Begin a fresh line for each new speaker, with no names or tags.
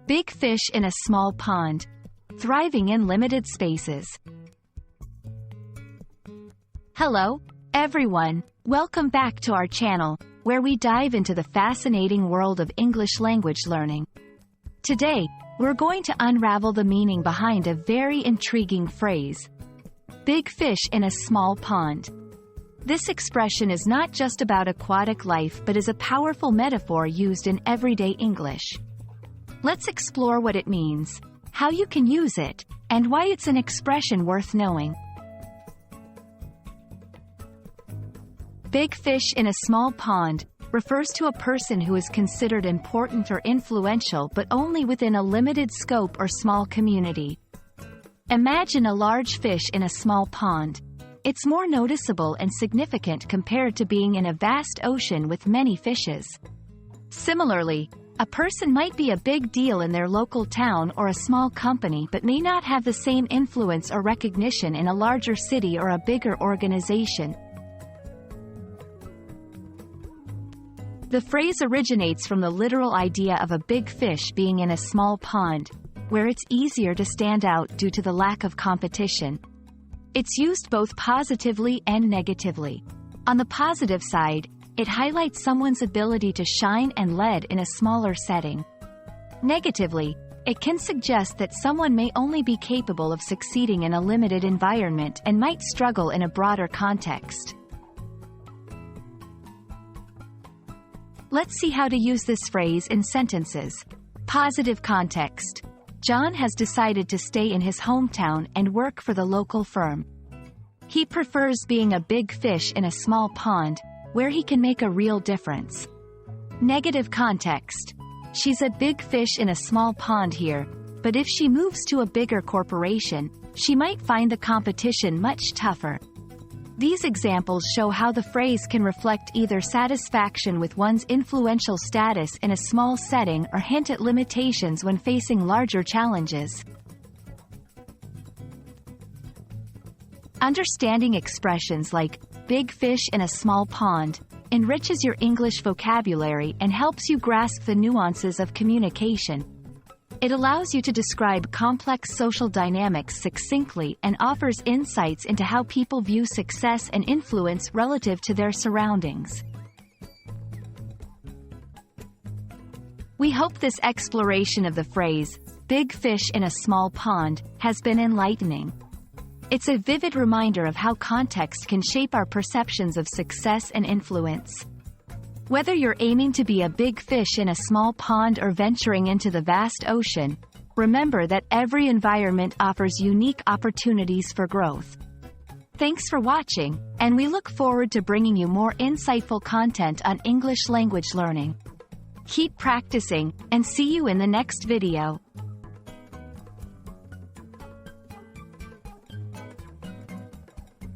Big fish in a small pond. Thriving in limited spaces. Hello, everyone. Welcome back to our channel, where we dive into the fascinating world of English language learning. Today, we're going to unravel the meaning behind a very intriguing phrase. Big fish in a small pond. This expression is not just about aquatic life but is a powerful metaphor used in everyday English. Let's explore what it means, how you can use it, and why it's an expression worth knowing. Big fish in a small pond refers to a person who is considered important or influential but only within a limited scope or small community. Imagine a large fish in a small pond. It's more noticeable and significant compared to being in a vast ocean with many fishes. Similarly, a person might be a big deal in their local town or a small company but may not have the same influence or recognition in a larger city or a bigger organization. The phrase originates from the literal idea of a big fish being in a small pond, where it's easier to stand out due to the lack of competition. It's used both positively and negatively. On the positive side, it highlights someone's ability to shine and lead in a smaller setting. Negatively, it can suggest that someone may only be capable of succeeding in a limited environment and might struggle in a broader context. Let's see how to use this phrase in sentences. Positive context. John has decided to stay in his hometown and work for the local firm. He prefers being a big fish in a small pond, where he can make a real difference. Negative context. She's a big fish in a small pond here, but if she moves to a bigger corporation, she might find the competition much tougher. These examples show how the phrase can reflect either satisfaction with one's influential status in a small setting or hint at limitations when facing larger challenges. Understanding expressions like big fish in a small pond enriches your English vocabulary and helps you grasp the nuances of communication. It allows you to describe complex social dynamics succinctly and offers insights into how people view success and influence relative to their surroundings. We hope this exploration of the phrase, big fish in a small pond, has been enlightening. It's a vivid reminder of how context can shape our perceptions of success and influence. Whether you're aiming to be a big fish in a small pond or venturing into the vast ocean, remember that every environment offers unique opportunities for growth. Thanks for watching, and we look forward to bringing you more insightful content on English language learning. Keep practicing, and see you in the next video.